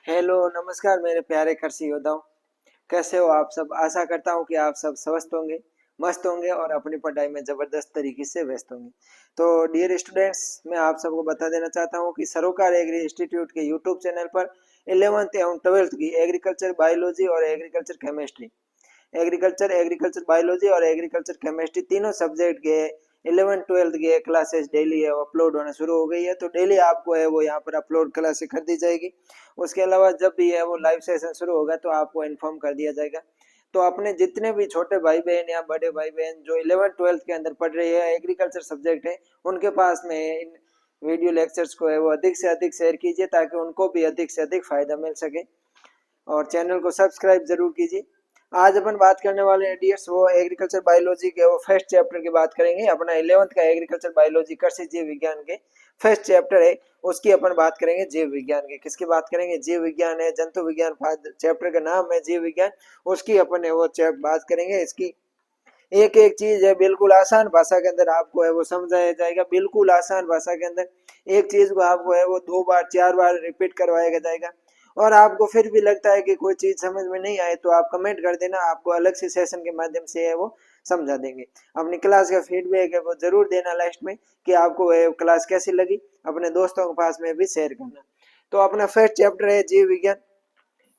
Hello नमस्कार मेरे प्यारे कृषि योद्धाओं। कैसे हो आप सब। आशा करता हूँ कि आप सब स्वस्थ होंगे, मस्त होंगे और अपनी पढ़ाई में जबरदस्त तरीके से व्यस्त होंगे। तो डियर स्टूडेंट्स, मैं आप सबको बता देना चाहता हूँ कि सरोकार एग्री इंस्टीट्यूट के यूट्यूब चैनल पर 11th एवं 12th की एग्रीकल्चर बायोलॉजी और एग्रीकल्चर बायोलॉजी और एग्रीकल्चर केमिस्ट्री तीनों सब्जेक्ट के 11th 12th के क्लासेस डेली है अपलोड होना शुरू हो गई है। तो डेली आपको है वो यहाँ पर अपलोड क्लासेस कर दी जाएगी। उसके अलावा जब भी है वो लाइव सेशन शुरू होगा तो आपको इन्फॉर्म कर दिया जाएगा। तो अपने जितने भी छोटे भाई बहन या बड़े भाई बहन जो 11th 12th के अंदर पढ़ रहे हैं, एग्रीकल्चर सब्जेक्ट है, उनके पास में इन वीडियो लेक्चर्स को है वो अधिक से अधिक शेयर कीजिए ताकि उनको भी अधिक से अधिक फायदा मिल सके। और चैनल को सब्सक्राइब जरूर कीजिए। आज अपन बात करने वाले हैं डियर्स वो एग्रीकल्चर बायोलॉजी के वो फर्स्ट चैप्टर की बात करेंगे। अपना 11th का एग्रीकल्चर बायोलॉजी कृषि जीव विज्ञान के फर्स्ट चैप्टर है, उसकी अपन बात करेंगे जीव विज्ञान की। किसकी बात करेंगे? जीव विज्ञान है, जंतु विज्ञान, चैप्टर का नाम है जीव विज्ञान, उसकी अपन है वो बात करेंगे। इसकी एक एक चीज है बिल्कुल आसान भाषा के अंदर आपको है वो समझाया जाएगा। बिल्कुल आसान भाषा के अंदर एक चीज को आपको है वो 2 बार 4 बार रिपीट करवाया जाएगा। और आपको फिर भी लगता है कि कोई चीज समझ में नहीं आए तो आप कमेंट कर देना, आपको अलग से सेशन के माध्यम से है वो समझा देंगे। अपनी क्लास का फीडबैक है वो जरूर देना लास्ट में कि आपको क्लास कैसी लगी। अपने दोस्तों के पास में भी शेयर करना। तो अपना फर्स्ट चैप्टर है जीव विज्ञान।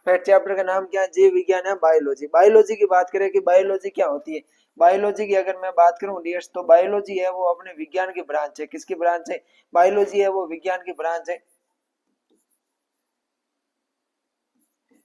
फर्स्ट चैप्टर का नाम क्या है? जीव विज्ञान है बायोलॉजी। बायोलॉजी की बात करें कि बायोलॉजी क्या होती है। बायोलॉजी की अगर मैं बात करूं डियर्स, तो बायोलॉजी है वो अपने विज्ञान की ब्रांच है। किसकी ब्रांच है? बायोलॉजी है वो विज्ञान की ब्रांच है,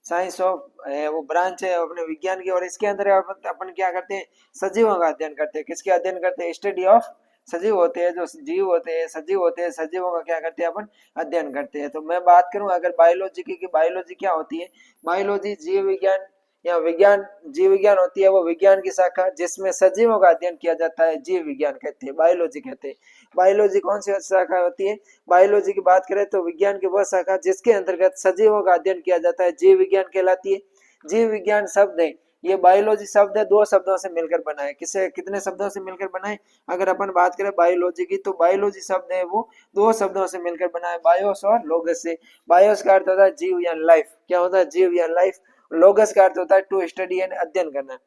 साइंस ऑफ वो ब्रांच है अपने विज्ञान की। और इसके अंदर अपन क्या करते हैं? सजीवों का अध्ययन करते हैं। किसके अध्ययन करते हैं? स्टडी ऑफ सजीव होते हैं, जो जीव होते हैं, सजीव होते हैं, सजीवों का क्या करते हैं अपन? अध्ययन करते हैं। तो मैं बात करूं अगर बायोलॉजी की कि बायोलॉजी क्या होती है। बायोलॉजी जीव विज्ञान या विज्ञान, जीव विज्ञान होती है वो विज्ञान की शाखा जिसमें सजीवों का अध्ययन किया जाता है, जीव विज्ञान कहते हैं, बायोलॉजी कहते हैं। बायोलॉजी कौन सी शाखा होती है? बायोलॉजी की बात करें तो विज्ञान की वह शाखा जिसके अंतर्गत सजीवों का अध्ययन किया जाता है, जीव विज्ञान कहलाती है। जीव विज्ञान शब्द है, ये बायोलॉजी शब्द है 2 शब्दों से मिलकर बना है। किसे कितने शब्दों से मिलकर बना है? अगर अपन बात करें बायोलॉजी की तो बायोलॉजी शब्द है वो 2 शब्दों से मिलकर बना है, बायोस और लोगस से। बायोस का अर्थ होता है जीव या लाइफ। क्या होता है? जीव या लाइफ। लोगस का अर्थ होता है टू स्टडी यानी अध्ययन करना।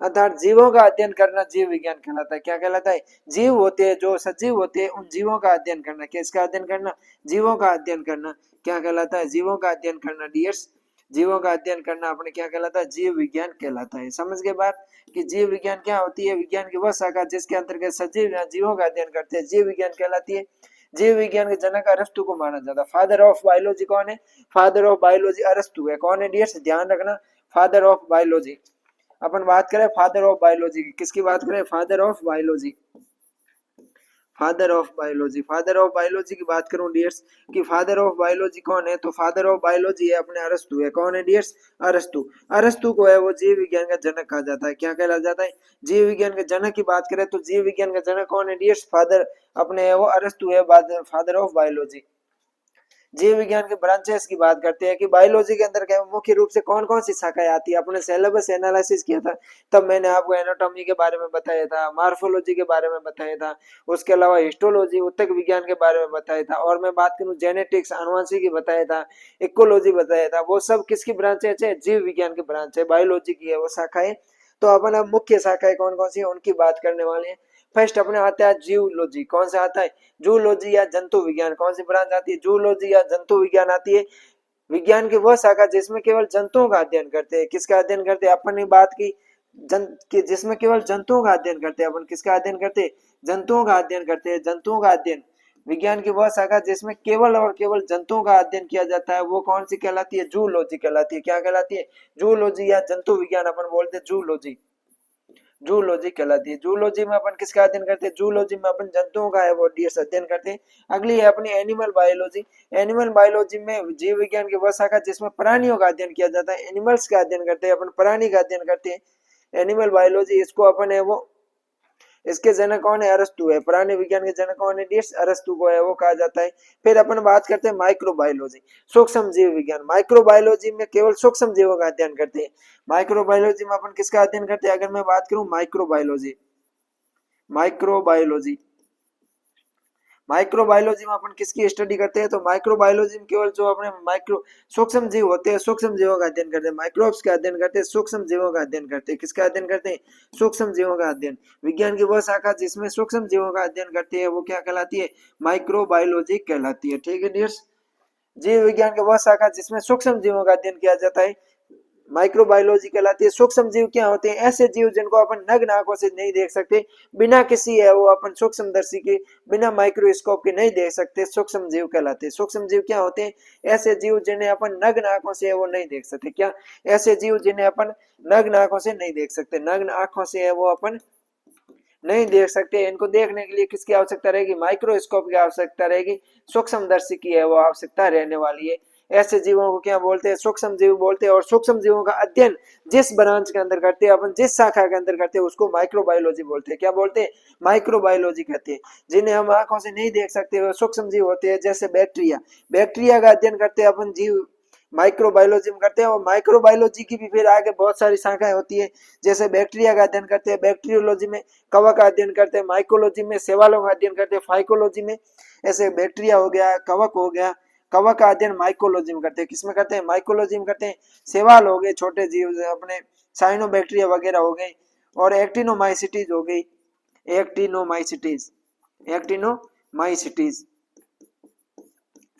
अर्थात जीवों का अध्ययन करना जीव विज्ञान कहलाता है। क्या कहलाता है? जीव होते हैं, जो सजीव होते हैं, उन जीवों का अध्ययन करना। किसका अध्ययन करना? जीवों का अध्ययन करना। क्या कहलाता है? जीवों का अध्ययन करना डियर्स। जीवों का अध्ययन करना अपने क्या कहलाता है? जीव विज्ञान कहलाता है। समझ गए बात कि जीव विज्ञान क्या होती है? विज्ञान की वह शाखा जिसके अंतर्गत सजीव या जीवों का अध्ययन करते हैं, जीव विज्ञान कहलाती है। जीव विज्ञान के जनक अरस्तु को माना जाता है। फादर ऑफ बायोलॉजी कौन है? फादर ऑफ बायोलॉजी अरस्तु है। कौन है डियर्स? ध्यान रखना, फादर ऑफ बायोलॉजी। अपन बात करें फादर ऑफ बायोलॉजी की, किसकी बात करें? Father of biology. Father of biology, father of biology की बात करूं डियर्स कि फादर ऑफ बायोलॉजी कौन है, तो फादर ऑफ बायोलॉजी है अपने अरस्तु है। कौन है डियर्स? अरस्तु। अरस्तु को है वो जीव विज्ञान का जनक कहा जाता है। क्या कहला जाता है? जीव विज्ञान के जनक की बात करें तो जीव विज्ञान का जनक कौन है डियर्स? फादर अपने वो अरस्तु है, फादर ऑफ बायोलॉजी। जीव विज्ञान के ब्रांचेस की बात करते हैं कि बायोलॉजी के अंदर क्या मुख्य रूप से कौन कौन सी शाखाएं आती है। अपने सिलेबस एनालिसिस किया था तब मैंने आपको एनाटॉमी के बारे में बताया था, मार्फोलॉजी के बारे में बताया था, उसके अलावा हिस्टोलॉजी ऊतक विज्ञान के बारे में बताया था, और मैं बात करूं जेनेटिक्स आनुवंशिकी बताया था, इकोलॉजी बताया था। वो सब किसकी ब्रांचेस है? जीव विज्ञान की ब्रांच है, बायोलॉजी की है वो शाखाएं। तो अपन अब मुख्य शाखाएं कौन कौन सी है उनकी बात करने वाले हैं। फर्स्ट अपने आता है जीवलॉजी। कौन सा आता है? जूलॉजी या जंतु विज्ञान। कौन सी ब्रांच आती है? जूलॉजी या जंतु विज्ञान आती है। विज्ञान की वह शाखा जिसमें केवल जंतुओं का अध्ययन करते हैं। किसका अध्ययन करते हैं? अपन ने बात की जिसमें केवल जंतुओं का अध्ययन करते हैं। अपन किसका अध्ययन करते हैं? जंतुओं का अध्ययन करते हैं, जंतुओं का अध्ययन। विज्ञान की वह शाखा जिसमें केवल और केवल जंतुओं का अध्ययन किया जाता है वो कौन सी कहलाती है? जूलॉजी कहलाती है। क्या कहलाती है? जूलॉजी या जंतु विज्ञान अपन बोलते हैं जूलॉजी। जूलॉजी कहलाती है। जूलॉजी में अपन किसका अध्ययन करते हैं? जूलॉजी में अपन जंतुओं का है वो डियर्स अध्ययन करते हैं। अगली है अपनी एनिमल बायोलॉजी। एनिमल बायोलॉजी में जीव विज्ञान की वह शाखा जिसमें प्राणियों का अध्ययन किया जाता है, एनिमल्स का अध्ययन करते हैं अपन, प्राणी का अध्ययन करते हैं। एनिमल बायोलॉजी इसको अपन है वो, इसके जनक कौन है? अरस्तु है। प्राणी विज्ञान के जनक कौन है डियर्स? अरस्तु को है वो कहा जाता है। फिर अपन बात करते हैं माइक्रोबायोलॉजी, सूक्ष्म जीव विज्ञान। माइक्रोबायोलॉजी में केवल सूक्ष्म जीवों का अध्ययन करते हैं। माइक्रोबायोलॉजी में अपन किसका अध्ययन करते हैं? अगर मैं बात करूं माइक्रोबायोलॉजी, माइक्रोबायोलॉजी, माइक्रोबायोलॉजी में अपन किसकी स्टडी करते हैं, तो माइक्रोबायोलॉजी में केवल जो अपने माइक्रो सूक्ष्म जीव होते हैं, सूक्ष्म जीवों का अध्ययन करते हैं, माइक्रोब्स का अध्ययन करते हैं, सूक्ष्म जीवों का अध्ययन करते हैं। किसका अध्ययन करते हैं, सूक्ष्म जीवों का अध्ययन। विज्ञान की वह शाखा जिसमें सूक्ष्म जीवों का अध्ययन करती है वो क्या कहलाती है, माइक्रोबायोलॉजी कहलाती है। ठीक है डियर्स, जीव विज्ञान की वह शाखा जिसमें सूक्ष्म जीवों का अध्ययन किया जाता है माइक्रोबायोलॉजी कहलाती है। सूक्ष्म जीव क्या होते हैं, ऐसे जीव जिनको अपन नग्न आंखों से नहीं देख सकते, बिना किसी है वो अपन सूक्ष्मदर्शी के, बिना माइक्रोस्कोप के नहीं देख सकते, सूक्ष्म जीव कहलाते हैं। सूक्ष्म जीव क्या होते हैं, ऐसे जीव जिन्हें अपन नग्न आंखों से वो नहीं देख सकते। क्या, ऐसे जीव जिन्हें अपन नग्न आंखों से नहीं देख सकते, नग्न आंखों से है वो अपन नहीं देख सकते। इनको देखने के लिए किसकी आवश्यकता रहेगी, माइक्रोस्कोप की आवश्यकता रहेगी, सूक्ष्मदर्शी की है वो आवश्यकता रहने वाली है। ऐसे जीवों को क्या बोलते हैं, सूक्ष्म जीव बोलते हैं। और सूक्ष्म जीवों का अध्ययन जिस ब्रांच के अंदर करते हैं अपन, जिस शाखा के अंदर करते हैं उसको माइक्रोबायोलॉजी बोलते हैं। क्या बोलते हैं, माइक्रोबायोलॉजी कहते हैं। जिन्हें हम आंखों से नहीं देख सकते वो सूक्ष्म जीव होते हैं, जैसे बैक्टीरिया। बैक्टीरिया का अध्ययन करते हैं अपन जीव माइक्रोबायोलॉजी में करते हैं। और माइक्रोबायोलॉजी की भी फिर आगे बहुत सारी शाखाएं होती है, जैसे बैक्टीरिया का अध्ययन करते हैं, बैक्टीरियोलॉजी में कवक का अध्ययन करते हैं, माइकोलॉजी में सेवालों का अध्ययन करते हैं, फाइकोलॉजी में ऐसे बैक्टीरिया हो गया, कवक हो गया, कवक का अध्ययन माइकोलॉजी में करते हैं। किसमें करते हैं, माइकोलॉजी में करते हैं। सेवाल हो गए छोटे जीव अपने, साइनोबैक्टीरिया वगैरह हो गए, और एक्टिनोमाइसिटीज हो गई, एक्टिनोमाइसिटीज, एक्टिनोमाइसिटीज,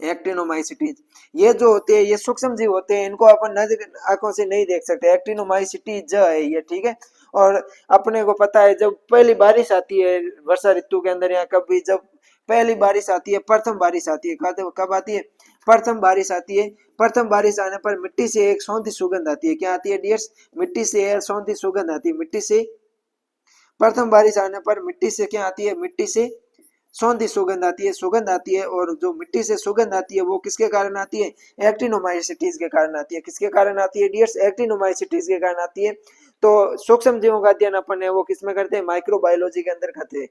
एक्टिनोमाइसिटीज, ये जो होते हैं ये सूक्ष्म जीव होते हैं, इनको अपन नजर आंखों से नहीं देख सकते। एक्टिनोमाइसिटीज है ये, ठीक है। और अपने को पता है जब पहली बारिश आती है वर्षा ऋतु के अंदर, या कभी जब पहली बारिश आती है, प्रथम बारिश आती है, कब आती है, प्रथम बारिश आती है। प्रथम बारिश आने पर मिट्टी से एक सौंधी सुगंध आती है। क्या आती है डियर्स, मिट्टी से सौंधी सुगंध आती है। मिट्टी से प्रथम बारिश आने पर मिट्टी से क्या आती है, मिट्टी से सौंधी सुगंध आती है, सुगंध आती है। और जो मिट्टी से सुगंध आती है वो किसके कारण आती है, एक्टिनोमाइसिटीज के कारण आती है। किसके कारण आती है डियर्स, एक्टिनोमाइसिटीज के कारण आती है। तो सूक्ष्म जीवों का अध्ययन अपन है वो किसमें करते हैं, माइक्रोबायोलॉजी के अंदर करते हैं।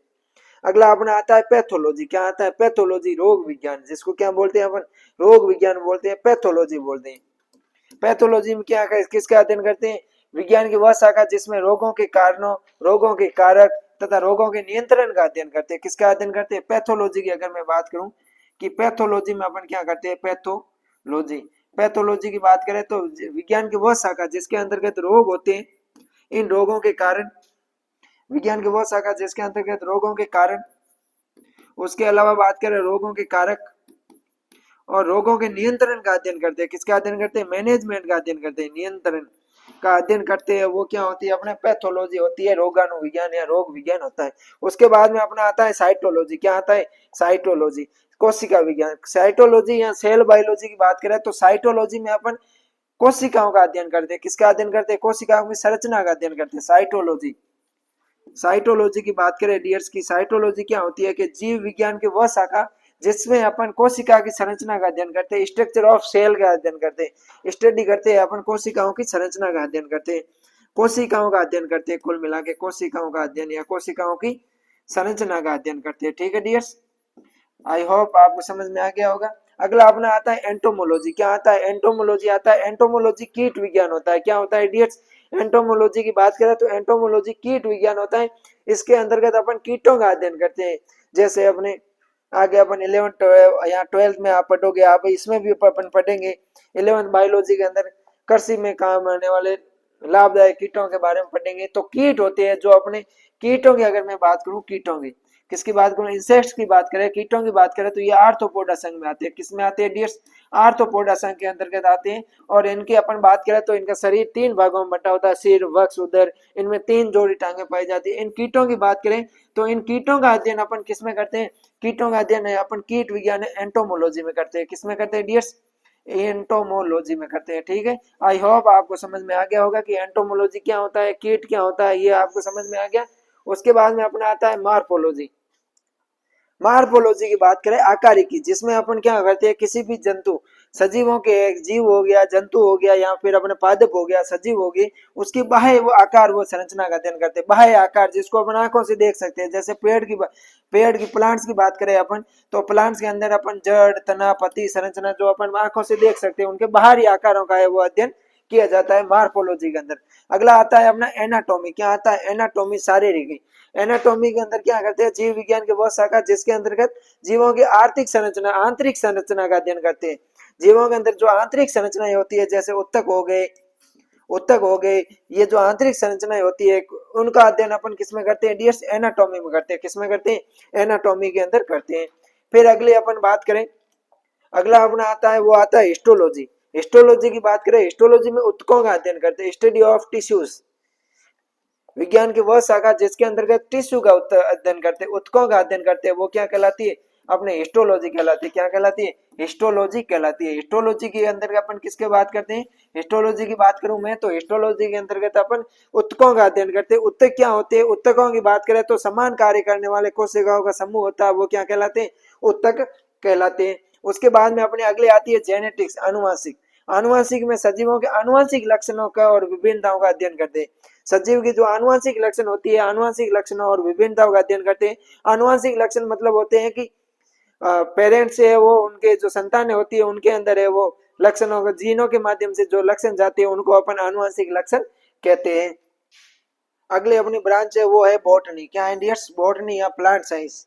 अगला अपना आता है पैथोलॉजी। क्या आता है, पैथोलॉजी, रोग विज्ञान, जिसको क्या बोलते हैं अपन, रोग विज्ञान बोलते हैं, पैथोलॉजी बोलते हैं। पैथोलॉजी में क्या किसका अध्ययन करते हैं, विज्ञान की वह शाखा जिसमें रोगों के कारणों, रोगों के कारक तथा रोगों के नियंत्रण का अध्ययन करते हैं। किसका अध्ययन करते हैं, पैथोलॉजी की। अगर मैं बात करूं कि पैथोलॉजी में अपन क्या करते हैं, पैथोलॉजी, पैथोलॉजी की बात करें तो विज्ञान की वह शाखा जिसके अंतर्गत रोग होते हैं, इन रोगों के कारण, विज्ञान की वह शाखा जिसके अंतर्गत रोगों के कारण, उसके अलावा बात करें रोगों के कारक और रोगों के नियंत्रण का अध्ययन करते हैं। किसका अध्ययन करते हैं, मैनेजमेंट का अध्ययन करते हैं, नियंत्रण का अध्ययन करते हैं। वो क्या होती है, अपने पैथोलॉजी होती है, रोगाणुविज्ञान या रोग विज्ञान होता है। उसके बाद में अपना आता है साइटोलॉजी। क्या आता है, साइटोलॉजी, कोशिका विज्ञान। साइटोलॉजी या सेल बायोलॉजी की बात करें तो साइटोलॉजी में अपन कोशिकाओं का अध्ययन करते हैं। किसका अध्ययन करते हैं, कोशिकाओं की संरचना का अध्ययन करते हैं, साइटोलॉजी। साइटोलॉजी की बात करें डियर्स की, साइटोलॉजी क्या होती है कि जीव विज्ञान की वह शाखा जिसमें अपन कोशिका की संरचना का अध्ययन करते हैं, स्ट्रक्चर ऑफ सेल का अध्ययन करते हैं, स्टडी करते हैं अपन, कोशिकाओं की संरचना का अध्ययन करते हैं, कोशिकाओं का अध्ययन करते हैं। कुल मिला के कोशिकाओं का अध्ययन या कोशिकाओं की संरचना का अध्ययन करते हैं। ठीक है डियर्स, आई होप आपको समझ में आ गया होगा। अगला अपना आता है एंटोमोलॉजी। क्या आता है, एंटोमोलॉजी आता है। एंटोमोलॉजी कीट विज्ञान होता है। क्या होता है डियर्स, एंटोमोलॉजी की बात करें तो एंटोमोलॉजी कीट विज्ञान होता है। इसके अंतर्गत अपन कीटों का अध्ययन करते हैं। जैसे अपने आगे अपन 11th या 12th में आप पढ़ोगे, आप इसमें भी अपन पढ़ेंगे 11th बायोलॉजी के अंदर कृषि में काम आने वाले लाभदायक कीटों के बारे में पढ़ेंगे। तो कीट होते हैं जो अपने, कीटों की अगर मैं बात करूं, कीटों की, किसकी बात करूं, इंसेक्ट्स की बात करें, कीटों की बात करें तो ये आर्थ्रोपोडा संघ में आते हैं। किस में आते हैं डियर्स, आर्थ्रोपोडा संघ के अंतर्गत आते हैं। और इनकी अपन बात करें तो इनका शरीर 3 भागों में बटा होता है, सिर, वक्ष, उदर, इनमें 3 जोड़ी टांगे पाई जाती है। इन कीटों की बात करें तो इन कीटों का अध्ययन अपन किस में करते हैं, कीटों का अध्ययन है अपन कीट विज्ञान एंटोमोलॉजी में करते हैं। किसमें करते हैं डियर्स, एंटोमोलॉजी में करते हैं। ठीक है, आई होप आपको समझ में आ गया होगा कि एंटोमोलॉजी क्या होता है, कीट क्या होता है, ये आपको समझ में आ गया। उसके बाद में अपना आता है मार्फोलॉजी। मार्फोलॉजी की बात करें आकारिकी की, जिसमें अपन क्या करते हैं, किसी भी जंतु, सजीवों के, एक जीव हो गया, जंतु हो गया, या फिर अपने पादप हो गया, सजीव हो गई, उसकी बाह्य वो आकार, वो संरचना का अध्ययन करते हैं। बाह्य आकार जिसको अपन आंखों से देख सकते हैं, जैसे पेड़ की प्लांट्स की बात करें अपन तो प्लांट्स के अंदर अपन जड़, तना, पत्ती, संरचना जो अपन आंखों से देख सकते हैं, उनके बाहरी आकारों का है वो अध्ययन किया जाता है मार्फोलॉजी के अंदर। अगला आता है अपना एनाटॉमी। क्या आता है, एनाटॉमी, शारीरिक। एनाटॉमी के अंदर क्या करते हैं, जीव विज्ञान की वह शाखा जिसके अंतर्गत जीवों की आर्थिक संरचना, आंतरिक संरचना का अध्ययन करते हैं। जीवों के अंदर जो आंतरिक संरचनाएं होती है, जैसे उत्तक हो गए, ये जो आंतरिक संरचनाएं होती है उनका अध्ययन अपन किसमें करते हैं डियर्स, एनाटॉमी में करते हैं। किसमें करते हैं, एनाटॉमी के अंदर करते हैं। फिर अगले अपन बात करें, अगला अपना आता है, वो आता है हिस्टोलॉजी। हिस्टोलॉजी की बात करें, हिस्टोलॉजी में उत्तकों का अध्ययन करते हैं, स्टडी ऑफ टिश्यूज, विज्ञान की वह शाखा जिसके अंतर्गत टिश्यू का अध्ययन करते हैं, उत्तकों का अध्ययन करते हैं, वो क्या कहलाती है, अपने हिस्टोलॉजी कहलाती है। क्या कहलाती है, हिस्टोलॉजी कहलाती है। हिस्टोलॉजी के अंतर्गत अपन किसके बात करते हैं, हिस्टोलॉजी की बात करूं मैं तो हिस्टोलॉजी के अंतर्गत अपन उत्तकों का अध्ययन करते हैं। उत्तक क्या होते हैं, उत्तकों की बात करें तो समान कार्य करने वाले कोशिकाओं का समूह होता है, वो क्या कहलाते हैं, उत्तक कहलाते हैं। उसके बाद में अपने अगले आती है जेनेटिक्स, आनुवांशिक। आनुवांशिक में सजीवों के आनुवांशिक लक्षणों का और विभिन्नताओं का अध्ययन करते हैं। सजीव की जो आनुवांशिक लक्षण होती है, आनुवांशिक लक्षणों और विभिन्नताओं का अध्ययन करते हैं। आनुवांशिक लक्षण मतलब होते हैं कि पेरेंट्स है वो, उनके जो संतानें होती है उनके अंदर है वो लक्षणों को जीनों के माध्यम से जो लक्षण जाते हैं उनको अपन आनुवांशिक लक्षण कहते हैं। अगले अपनी ब्रांच है वो है बॉटनी। क्या है डियर्स, बॉटनी या प्लांट साइंस।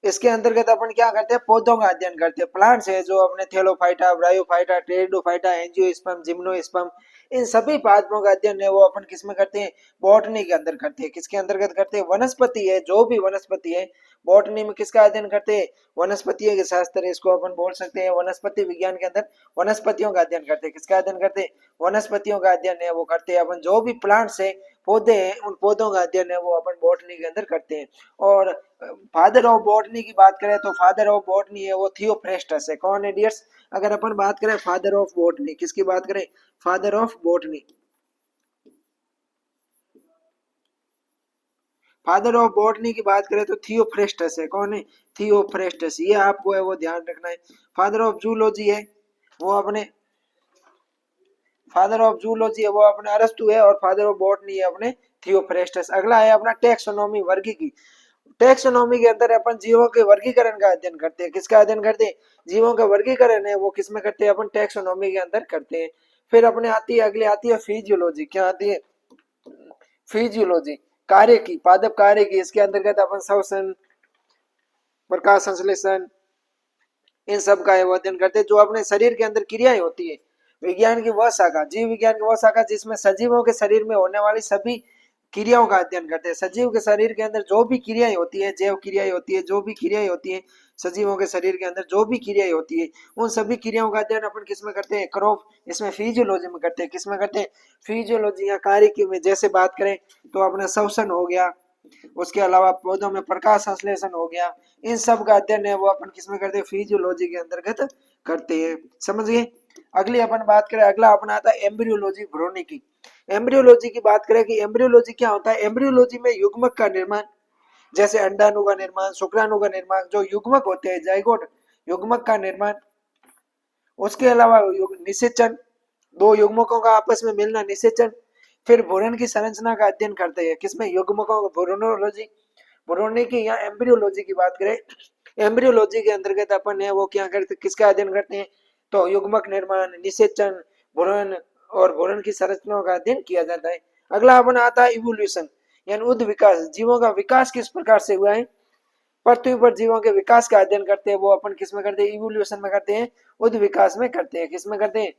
इसके अंतर्गत अपन क्या करते हैं, पौधों का अध्ययन करते हैं। प्लांट्स है जो अपने thallophyta, bryophyta, pteridophyta, angiosperm, gymnosperm, इन सभी पादपों का अध्ययन है वो अपन किसमें करते हैं, बॉटनी के अंदर करते हैं। किसके अंतर्गत करते हैं, वनस्पति है, जो भी वनस्पति है बॉटनी में किसका अध्ययन करते हैं, वनस्पतियों के शास्त्र, इसको अपन बोल सकते हैं वनस्पति विज्ञान के अंदर वनस्पतियों का अध्ययन करते हैं। किसका अध्ययन करते हैं, वनस्पतियों का अध्ययन है वो करते हैं अपन। जो भी प्लांट्स है, पौधे हैं, उन पौधों का अध्ययन है वो अपन बॉटनी के अंदर करते हैं। और फादर ऑफ बॉटनी की बात करें तो फादर ऑफ बॉटनी है वो थियोफ्रेस्टस है। कौन है डियर्स, अगर अपन बात करें फादर ऑफ बॉटनी, किसकी बात करें, father of botany, father of botany की बात करें तो थियोफ्रेस्टस है। कौन है, थियोफ्रेस्टस, ये आपको है वो ध्यान रखना है। फादर ऑफ जूलॉजी है वो अपने, फादर ऑफ जूलॉजी है वो अपने अरस्तु है, और फादर ऑफ बॉटनी है अपने थियोफ्रेस्टस। अगला है अपना टेक्सोनॉमी, वर्गीकी। टेक्सोनॉमी के अंदर अपन जीवों के वर्गीकरण का अध्ययन करते हैं। किसका अध्ययन करते हैं, जीवों का वर्गीकरण है वो किसमें करते हैं, अपन टेक्सोनॉमी के अंदर करते हैं। फिर अपने आती है, अगली आती है फिजियोलॉजी। क्या आती है, फिजियोलॉजी, कार्य की, पादप कार्य की। इसके अंतर्गत अपन श्वसन, प्रकाश संश्लेषण, इन सब का अध्ययन करते हैं, जो अपने शरीर के अंदर क्रियाएं होती है। विज्ञान की वह शाखा, जीव विज्ञान की वह शाखा जिसमें सजीवों के शरीर में होने वाली सभी क्रियाओं का अध्ययन करते हैं। सजीव के शरीर के अंदर जो भी क्रियाएं होती है, जैव क्रियाएं होती है, जो भी क्रियाएं होती है सजीवों के शरीर के अंदर जो भी क्रियाएं होती है, उन सभी क्रियाओं का अध्ययन अपन किसमें करते हैं, क्रॉप, इसमें फिजियोलॉजी में करते हैं। किसमें करते हैं, फिजियोलॉजी या कार्य में। जैसे बात करें तो अपना श्वसन हो गया, उसके अलावा पौधों में प्रकाश संश्लेषण हो गया, इन सब का अध्ययन है वो अपन किसमें करते हैं, फिजियोलॉजी के अंतर्गत करते हैं। समझ गए। अगली अपन बात करें, अगला अपना आता है एम्ब्रियोलॉजी, भ्रूणिकी। एम्ब्रियोलॉजी की बात करें कि एम्ब्रियोलॉजी क्या होता है, एम्ब्रियोलॉजी में युग्मक का निर्माण, जैसे अंडाणु का निर्माण, शुक्राणु का निर्माण, जो युग्मक होते हैं, जाइगोट, युग्मक का निर्माण। उसके अलावा निषेचन, दो युग्मकों का आपस में मिलना, निषेचन। फिर भ्रूण की संरचना का अध्ययन करते हैं। किसमें, युग्मकों का, भ्रूणोलॉजी, भ्रूणिकी या एम्ब्रियोलॉजी की बात करें, एम्ब्रियोलॉजी के अंतर्गत अपन है वो क्या करते, किसका अध्ययन करते हैं, तो युग्मक निर्माण, निषेचन, भ्रूण और भ्रूण की संरचनाओं का अध्ययन किया जाता है। अगला अपन आता है इवोल्यूशन, यानी उद विकास, जीवों का विकास किस प्रकार से हुआ है, पृथ्वी पर जीवों के विकास का अध्ययन करते हैं वो अपन किसमें करते हैं, इवोल्यूशन में करते हैं, उद विकास में करते हैं। किसमें करते हैं,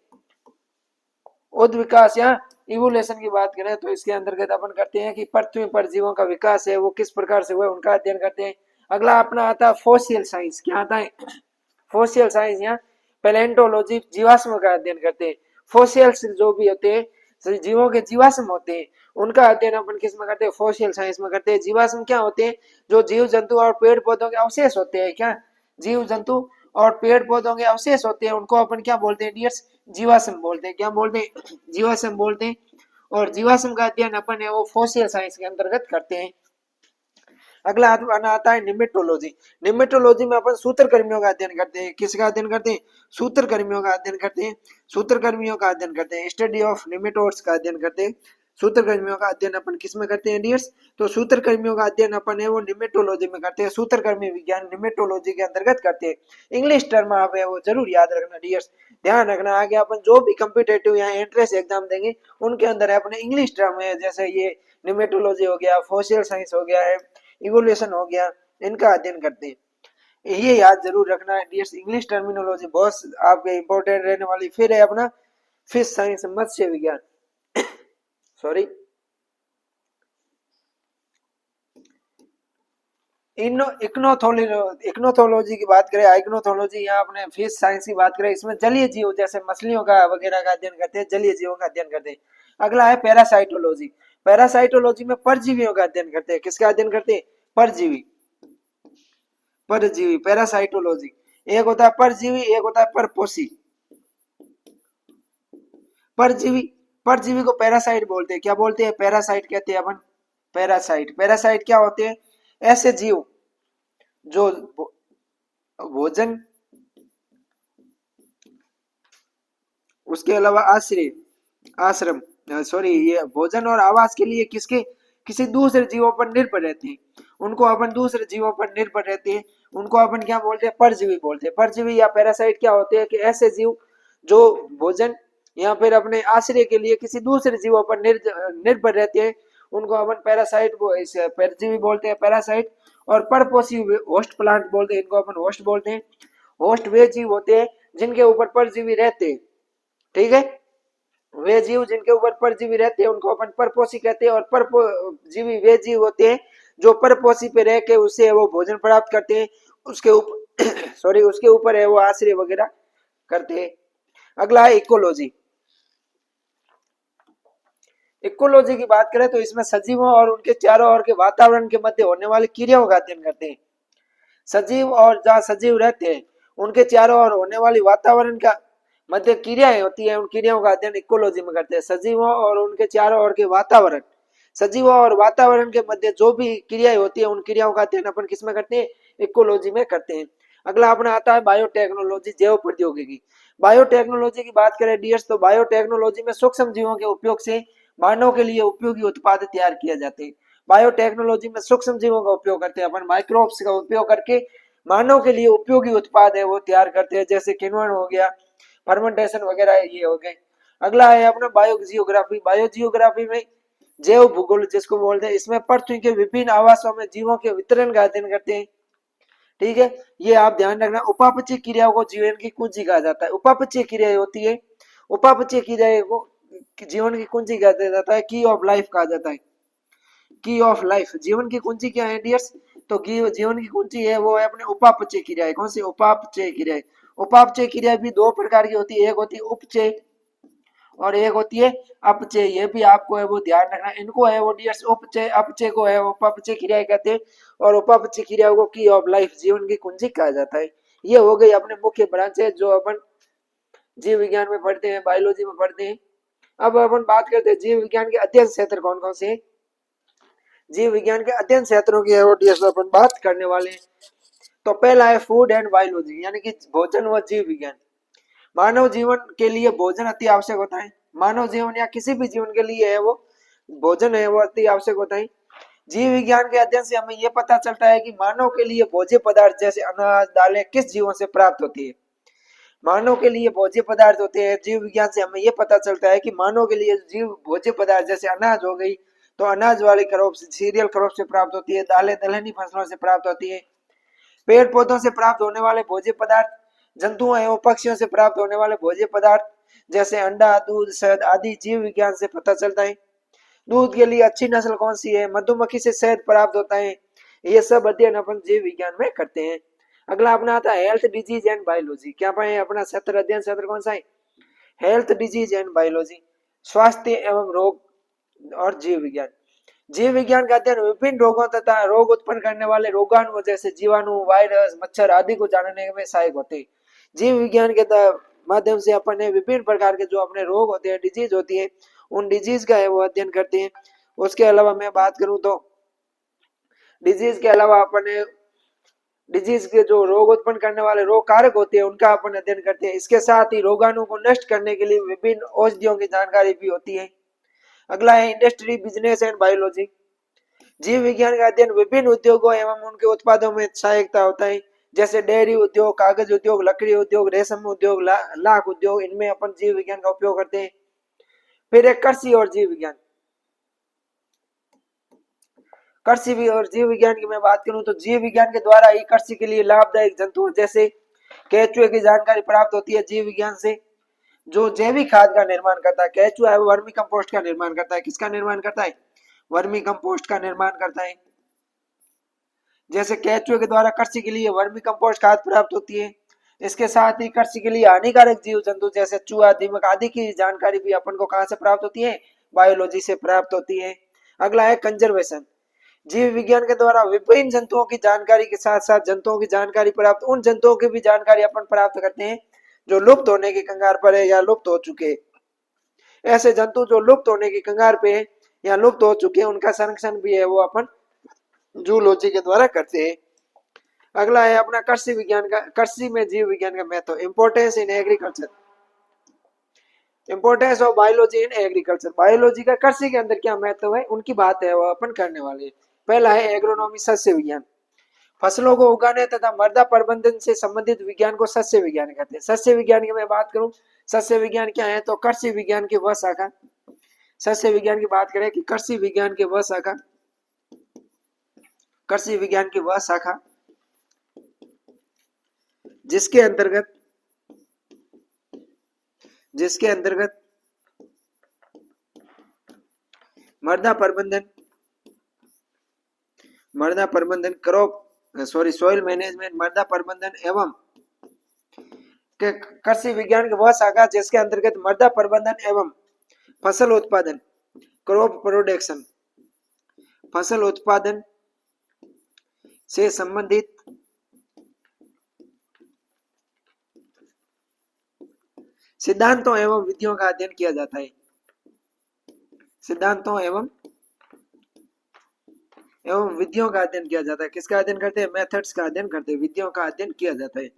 उद विकास या इवोल्यूशन की बात करें तो इसके अंतर्गत अपन करते हैं कि पृथ्वी पर जीवों का विकास है वो किस प्रकार से हुआ, उनका अध्ययन करते हैं। अगला अपना आता है फोसियल साइंस। क्या आता है, फोसियल साइंस या पैलेंटोलॉजी, जीवाश्म का अध्ययन करते हैं। फोसियल्स जो भी होते हैं, जीवों के जीवाश्म होते हैं, उनका अध्ययन अपन किस में करते हैं, फोसियल साइंस में करते हैं। जीवाश्म क्या होते हैं, जो जीव जंतु और पेड़ पौधों के अवशेष होते हैं। क्या, जीव जंतु और पेड़ पौधों के अवशेष होते हैं, उनको अपन क्या बोलते हैं डियर्स, जीवाश्म बोलते हैं। क्या बोलते हैं, जीवाश्म बोलते हैं। और जीवाश्म का अध्ययन अपन है वो फोसियल साइंस के अंतर्गत करते हैं। अगला आता है निमेटोलॉजी। निमेटोलॉजी में अपन सूत्रकर्मियों का अध्ययन करते हैं। किसका अध्ययन करते हैं, सूत्रकर्मियों का अध्ययन करते हैं। सूत्रकर्मियों का अध्ययन करते हैं, स्टडी ऑफ निमेटोड्स का अध्ययन करते हैं। सूत्रकर्मियों का अध्ययन अपन किसमें करते हैं डियर्स, तो सूत्रकर्मियों का अध्ययन अपन है वो निमेटोलॉजी में करते हैं। सूत्रकर्मी विज्ञान निमेटोलॉजी के अंतर्गत करते हैं। इंग्लिश टर्म आप है वो जरूर याद रखना डियर्स, ध्यान रखना। आगे अपन जो भी कम्पिटेटिव या एंट्रेंस एग्जाम देंगे उनके अंदर है अपने इंग्लिश टर्म है, जैसे ये निमेटोलॉजी हो गया, फोसियल साइंस हो गया है, इवोल्यूशन हो गया, इनका अध्ययन करते हैं। ये याद जरूर रखना है डियर्स। इंग्लिश टर्मिनोलॉजी बहुत आपके इंपॉर्टेंट रहने वाली। फिर है अपना फिश साइंस, मत्स्य विज्ञान सॉरी इक्नोथोलॉजी की बात करें, आइग्नोथोलॉजी, यहाँ अपने फिश साइंस की बात करें, इसमें जलीय जीव जैसे मछलियों का वगैरह का अध्ययन करते हैं, जलीय जीवों का अध्ययन करते हैं। अगला है पैरासाइटोलॉजी। पैरासाइटोलॉजी में परजीवियों का अध्ययन करते हैं। किसका अध्ययन करते हैं? परजीवी, परजीवी पैरासाइटोलॉजी। एक होता है परजीवी, एक होता है परपोषी। परजीवी, परजीवी को पैरासाइट बोलते हैं। क्या बोलते हैं? पैरासाइट कहते हैं अपन। पैरासाइट, पैरासाइट क्या होते हैं? ऐसे जीव जो भोजन, उसके अलावा आश्रय, आश्रम सॉरी ये भोजन और आवास के लिए किसके किसी दूसरे जीवों पर निर्भर रहते हैं, उनको अपन दूसरे जीवों पर निर्भर रहते हैं, उनको अपन क्या बोलते हैं? परजीवी बोलते हैं। परजीवी या पैरासाइट क्या होते हैं कि ऐसे जीव जो भोजन या फिर अपने आश्रय के लिए किसी दूसरे जीवों पर निर्भर रहते हैं, उनको अपन पैरासाइट परजीवी बोलते हैं, पैरासाइट। और परपोषी होस्ट प्लांट बोलते हैं, इनको अपन होस्ट बोलते हैं। होस्ट वे जीव होते हैं जिनके ऊपर परजीवी रहते हैं, ठीक है। वे जीव जिनके ऊपर परजीवी रहते हैं उनको अपन परपोषी कहते हैं। और परजीवी वे जीव होते हैं जो परपोषी पे रह के उससे वो भोजन प्राप्त करते हैं, उसके ऊपर सॉरी उसके ऊपर है वो आश्रय वगैरह करते हैं। अगला है इकोलॉजी। इकोलॉजी की बात करें तो इसमें सजीवों और उनके चारों ओर के वातावरण के मध्य होने वाली क्रियाओं का अध्ययन करते हैं। सजीव और जहाँ सजीव रहते हैं उनके चारों ओर होने वाली वातावरण का मध्य क्रियाएं होती है, उन क्रियाओं का अध्ययन इकोलॉजी में करते हैं। सजीवों और उनके चारों ओर के वातावरण, सजीवों और वातावरण के मध्य जो भी क्रियाएं होती है उन क्रियाओं का अध्ययन अपन किसमें करते हैं? इकोलॉजी में करते हैं। अगला अपना आता है बायोटेक्नोलॉजी, जैव प्रौद्योगिकी। बायोटेक्नोलॉजी की बात करें डियर्स तो बायोटेक्नोलॉजी में सूक्ष्म जीवों के उपयोग से मानव के लिए उपयोगी उत्पाद तैयार किए जाते हैं। बायोटेक्नोलॉजी में सूक्ष्म जीवों का उपयोग करते हैं अपन, माइक्रोब्स का उपयोग करके मानव के लिए उपयोगी उत्पाद है वो तैयार करते हैं, जैसे किण्वन हो गया, फर्मेंटेशन वगैरह ये हो गए। अगला है अपना बायो जियोग्राफी। बायो जियोग्राफी में जैव भूगोल जिसको बोलते हैं, इसमें पृथ्वी के विभिन्न आवासों में जीवों के वितरण का अध्ययन करते हैं, ठीक है। ये आप ध्यान रखना। उपापचय क्रियाओं को जीवन की कुंजी कहा जाता है। उपापचय क्रियाएं होती है, उपापचय क्रियाएं को जीवन की कुंजी कहा जाता है, की ऑफ लाइफ कहा जाता है। की ऑफ लाइफ, जीवन की कुंजी क्या है डियर्स? तो जीवन की कुंजी है वो है अपने उपापचय क्रिया। कौन सी? उपापचय क्रिया। उपापचय क्रिया भी दो प्रकार की होती है, एक होती है उपचय और एक होती है अपचय। ये भी आपको है वो ध्यान रखना। इनको है वो डियर्स उपचय, अपचय को है उपापचय क्रिया कहते हैं। और उपापचय क्रिया को की ऑफ लाइफ, जीवन की कुंजी कहा जाता है। ये हो गई अपने मुख्य ब्रांच है जो अपन जीव विज्ञान में पढ़ते हैं, बायोलॉजी में पढ़ते हैं। अब अपन बात करते हैं जीव विज्ञान के अध्ययन क्षेत्र कौन कौन से हैं। जीव विज्ञान के अध्ययन क्षेत्रों की अपन बात करने वाले हैं। तो पहला है फूड एंड बायोलॉजी, यानी कि भोजन व जीव विज्ञान। मानव जीवन के लिए भोजन अति आवश्यक होता है। मानव जीवन या किसी भी जीवन के लिए है वो भोजन है वो अति आवश्यक होता है। जीव विज्ञान के अध्ययन से हमें यह पता चलता है कि मानव के लिए भोज्य पदार्थ जैसे अनाज, दालें किस जीवों से प्राप्त होती है। मानव के लिए भोज्य पदार्थ होते हैं। जीव विज्ञान से हमें यह पता चलता है कि मानव के लिए जीव भोज्य पदार्थ जैसे अनाज हो गई तो अनाज वाली क्रॉप से, सीरियल क्रॉप से प्राप्त होती है। दालें दलहनी फसलों से प्राप्त होती है। पेड़ पौधों से प्राप्त होने वाले भोज्य पदार्थ, जंतुओं एवं पक्षियों से प्राप्त होने वाले भोज्य पदार्थ जैसे अंडा, दूध, शहद आदि जीव विज्ञान से पता चलता है। दूध के लिए अच्छी नस्ल कौन सी है, मधुमक्खी से शहद प्राप्त होता है। ये सब अध्ययन अपन जीव विज्ञान में करते हैं। अगला अपना आता है हेल्थ, डिजीज एंड बायोलॉजी। क्या पाए अपना क्षेत्र, अध्ययन क्षेत्र कौन सा है? हेल्थ, डिजीज एंड बायोलॉजी, स्वास्थ्य एवं रोग और जीव विज्ञान। जीव विज्ञान का अध्ययन विभिन्न रोगों तथा रोग उत्पन्न करने वाले रोगाणु जैसे जीवाणु, वायरस, मच्छर आदि को जानने में सहायक होते हैं। जीव विज्ञान के माध्यम से अपन विभिन्न प्रकार के जो अपने रोग होते हैं, डिजीज होती है, उन डिजीज का है वो अध्ययन करते हैं। उसके अलावा मैं बात करूं तो डिजीज के अलावा अपन डिजीज के जो रोग उत्पन्न करने वाले रोग कारक होते हैं उनका अपन अध्ययन करते हैं। इसके साथ ही रोगाणु को नष्ट करने के लिए विभिन्न औषधियों की जानकारी भी होती है। अगला है इंडस्ट्री, बिजनेस एंड बायोलॉजी। जीव विज्ञान का अध्ययन विभिन्न उद्योगों एवं उनके उत्पादों में सहायकता होता है, जैसे डेयरी उद्योग, कागज उद्योग, लकड़ी उद्योग, रेशम उद्योग, लाख उद्योग, इनमें अपन जीव विज्ञान का उपयोग करते हैं। फिर एक कृषि और जीव विज्ञान। कृषि भी और जीव विज्ञान की मैं बात करूं तो जीव विज्ञान के द्वारा ही कृषि के लिए लाभदायक जंतुओं जैसे केंचुए की जानकारी प्राप्त होती है जीव विज्ञान से। जो जैविक खाद का निर्माण करता है, केंचुआ है वो वर्मी कंपोस्ट का निर्माण करता है। किसका निर्माण करता है? वर्मी कंपोस्ट का निर्माण करता है। जैसे केंचुए के द्वारा कृषि के लिए वर्मी कंपोस्ट खाद प्राप्त होती है। इसके साथ ही कृषि के लिए हानिकारक जीव जंतु जैसे चूहा, दीमक आदि की जानकारी भी अपन को कहां से प्राप्त होती है? बायोलॉजी से प्राप्त होती है। अगला है कंजर्वेशन। जीव विज्ञान के द्वारा विभिन्न जंतुओं की जानकारी के साथ साथ जंतुओं की जानकारी प्राप्त, उन जंतुओं की भी जानकारी अपन प्राप्त करते हैं जो लुप्त होने की कगार पर है या लुप्त हो चुके हैं। ऐसे जंतु जो लुप्त होने की कगार पे है या लुप्त हो चुके हैं उनका संरक्षण भी है वो अपन जूलॉजी के द्वारा करते हैं। अगला है अपना कृषि विज्ञान का, कृषि में जीव विज्ञान का महत्व, importance in agriculture. Importance of biology in agriculture, biology का कृषि के अंदर क्या महत्व है उनकी बात है वो अपन करने वाले हैं। पहला है एग्रोनॉमी, सस्य विज्ञान। फसलों को उगाने तथा मृदा प्रबंधन से संबंधित विज्ञान को सस्य विज्ञान कहते हैं। सस्य विज्ञान की मैं बात करूं, सस्य विज्ञान क्या है तो कृषि विज्ञान की वह शाखा, सस्य विज्ञान की बात करें कि कृषि विज्ञान की वह शाखा, कृषि विज्ञान की वह शाखा जिसके अंतर्गत मृदा प्रबंधन क्रॉप सॉइल मैनेजमेंट, मृदा प्रबंधन एवं कृषि विज्ञान की वह शाखा जिसके अंतर्गत मृदा प्रबंधन एवं फसल उत्पादन, क्रॉप प्रोडक्शन, फसल उत्पादन से संबंधित सिद्धांतों एवं विधियों का अध्ययन किया जाता है। सिद्धांतों एवं विधियों का अध्ययन किया जाता है। किसका अध्ययन करते हैं? मेथड्स का अध्ययन करते हैं, विधियों का अध्ययन किया जाता है,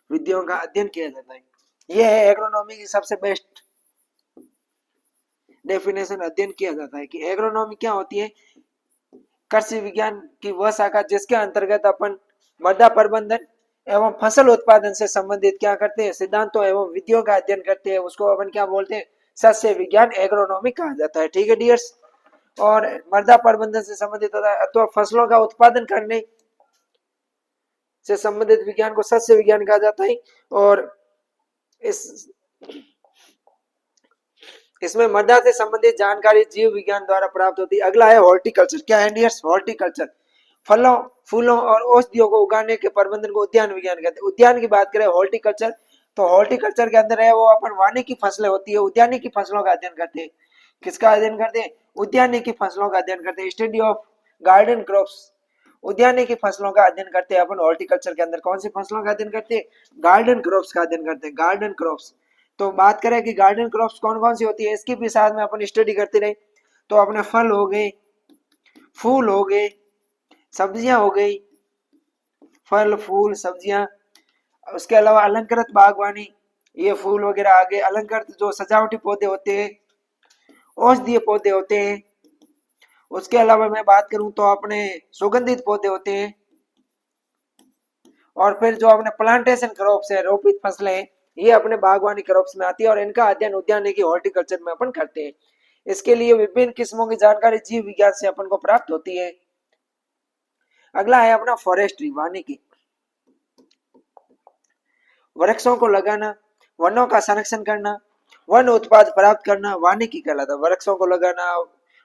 विधियों का अध्ययन किया जाता है। यह है एग्रोनॉमी की सबसे बेस्ट डेफिनेशन, अध्ययन किया जाता है कि एग्रोनॉमी क्या होती है। कृषि विज्ञान की वह शाखा जिसके अंतर्गत अपन मृदा प्रबंधन एवं फसल उत्पादन से संबंधित क्या करते हैं? सिद्धांतों एवं विधियों का अध्ययन करते हैं, उसको अपन क्या बोलते हैं? सस्य विज्ञान, एग्रोनॉमी कहा जाता है। ठीक है डियर्स। और मृदा प्रबंधन से संबंधित होता है अथवा फसलों का उत्पादन करने से संबंधित विज्ञान को सस्य विज्ञान कहा जाता है। और इसमें मृदा से संबंधित जानकारी जीव विज्ञान द्वारा प्राप्त होती है। अगला है हॉर्टिकल्चर। क्या है डियर्स? हॉर्टिकल्चर, फलों, फूलों और औषधियों को उगाने के प्रबंधन को उद्यान विज्ञान कहते हैं। उद्यान की बात करें हॉर्टिकल्चर, तो हॉर्टिकल्चर के अंदर है वो अपन वानिकी फसलें होती है, उद्यानिकी फसलों का अध्ययन करते हैं। किसका अध्ययन करते हैं? उद्यानिकी फसलों का अध्ययन करते हैं। स्टडी ऑफ गार्डन क्रॉप्स, उद्यानिकी फसलों का अध्ययन करते हैं अपन हॉर्टिकल्चर के अंदर। कौन सी फसलों का अध्ययन करते हैं? गार्डन क्रॉप्स का अध्ययन करते हैं, गार्डन क्रॉप्स। तो बात करें कि गार्डन क्रॉप्स कौन कौन सी होती है, इसकी भी साथ में अपन स्टडी करते रहे तो अपने फल हो गए, फूल हो गए, सब्जियां हो गई, फल फूल सब्जियां, उसके अलावा अलंकृत बागवानी, ये फूल वगैरह आगे, अलंकृत जो सजावटी पौधे होते हैं, औषधीय पौधे होते हैं। उसके अलावा मैं बात करूं तो अपने सुगंधित पौधे होते हैं। और फिर जो अपने प्लांटेशन क्रॉप्स है, रोपित फसलें, ये अपने बागवानी क्रॉप्स में आती है और इनका अध्ययन उद्यानिकी हॉर्टिकल्चर में अपन करते हैं। इसके लिए विभिन्न किस्मों की जानकारी जीव विज्ञान से अपन को प्राप्त होती है। अगला है अपना फॉरेस्ट्री, वानिकी। वृक्षों को लगाना, वनों का संरक्षण करना, वन उत्पाद प्राप्त करना वानिकी कहलाता है। वृक्षों को लगाना,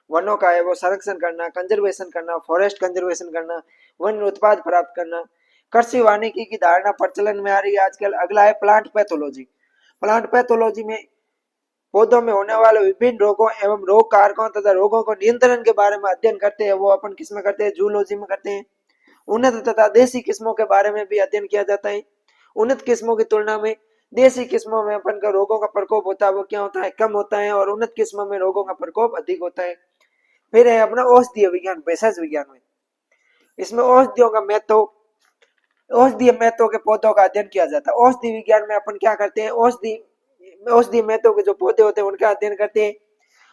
वनों का है वो संरक्षण करना, कंजर्वेशन करना, फॉरेस्ट कंजर्वेशन करना, वन उत्पाद प्राप्त करना, कृषि वानिकी की धारणा प्रचलन में आ रही है आजकल। अगला है प्लांट पैथोलॉजी। प्लांट पैथोलॉजी में पौधों में होने वाले विभिन्न रोगों एवं रोग कारकों तथा रोगों को नियंत्रण के बारे में अध्ययन करते हैं, वो अपन किस में करते हैं? जूलॉजी में करते हैं। उन्नत तथा देसी किस्मों के बारे में भी अध्ययन किया जाता है। उन्नत किस्मों की तुलना में देसी किस्मों में अपन का रोगों का प्रकोप होता है वो क्या होता है? कम होता है, और उन्नत किस्मों में रोगों का प्रकोप अधिक होता है। फिर है अपना औषधीय विज्ञान, भेषज विज्ञान में, इसमें औषधियों का महत्व, औषधीय महत्व के पौधों का अध्ययन किया जाता है। औषधि विज्ञान में अपन क्या करते हैं? औषधि महत्व के जो पौधे होते हैं उनका अध्ययन करते हैं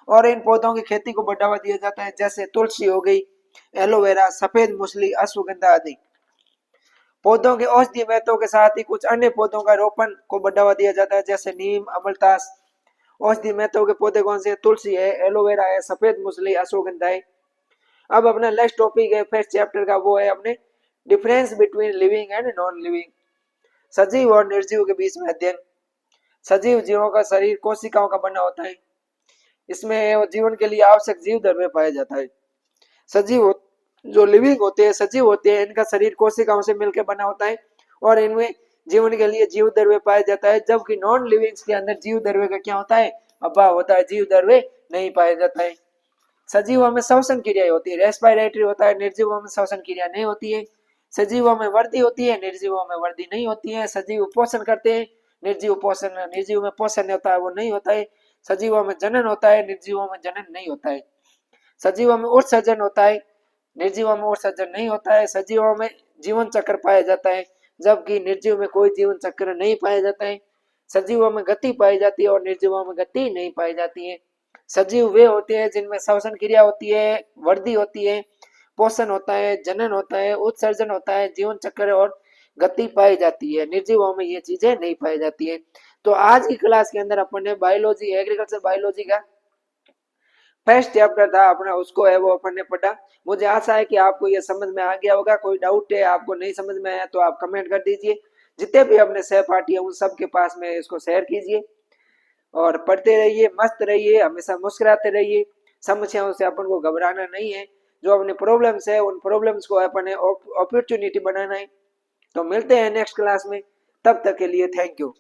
और इन पौधों की खेती को बढ़ावा दिया जाता है। जैसे तुलसी हो गई, एलोवेरा, सफेद मूसली, अश्वगंधा आदि। पौधों के औषधीय महत्व के साथ ही कुछ अन्य पौधों का रोपण को बढ़ावा दिया जाता है, जैसे नीम, अमलतास। औषधीय महत्व के पौधे कौन से? तुलसी है, एलोवेरा है, सफेद मूसली, अश्वगंधा है। अब अपना लास्ट टॉपिक है फर्स्ट चैप्टर का, वो है अपने difference between living and non living, सजीव और निर्जीव के बीच में अध्ययन। सजीव जीवों का शरीर कोशिकाओं का बना होता है, इसमें जीवन के लिए आवश्यक जीव द्रव्य पाया जाता है। सजीव जो लिविंग होते हैं, सजीव होते हैं, इनका शरीर कोशिकाओं से मिलकर बना होता है और इनमें जीवन के लिए जीव द्रव्य पाया जाता है। जबकि नॉन लिविंग्स के अंदर जीव द्रव्य का क्या होता है, अभाव होता है, जीव द्रव्य नहीं पाया जाता है। सजीवों में श्वसन क्रिया होती है, रेस्पिरेटरी होता है, निर्जीवों में श्वसन क्रिया नहीं होती है। सजीवों में वृद्धि होती है, निर्जीवों में वृद्धि नहीं होती है। सजीव पोषण करते हैं, निर्जीव में पोषण होता है वो नहीं होता है। सजीवों में जनन होता है, निर्जीवों में जनन नहीं होता है। सजीवों में उत्सर्जन होता है, निर्जीवों में उत्सर्जन नहीं होता है। सजीवों में जीवन चक्र पाया जाता है, जबकि निर्जीव में कोई जीवन चक्र नहीं पाया जाता है। सजीवों में गति पाई जाती है और निर्जीवों में गति नहीं पाई जाती है। सजीव वे होते हैं जिनमें श्वसन क्रिया होती है, वृद्धि होती है, पोषण होता है, जनन होता है, उत्सर्जन होता है, जीवन चक्र और गति पाई जाती है। निर्जीवों में ये चीजें नहीं पाई जाती है। तो आज की क्लास के अंदर अपन ने बायोलॉजी, एग्रीकल्चर बायोलॉजी का फर्स्ट चैप्टर था अपना, उसको है वो अपन ने पढ़ा। मुझे आशा है कि आपको ये समझ में आ गया होगा। कोई डाउट है, आपको नहीं समझ में आया तो आप कमेंट कर दीजिए। जितने भी अपने सहपाठी हैं उन सब के पास में इसको शेयर कीजिए और पढ़ते रहिए, मस्त रहिए, हमेशा मुस्कुराते रहिए। समस्याओं से अपन को घबराना नहीं है, जो अपने प्रॉब्लम्स है उन प्रॉब्लम्स को अपन ने अपॉर्चुनिटी बनाना है। तो मिलते हैं नेक्स्ट क्लास में, तब तक के लिए थैंक यू।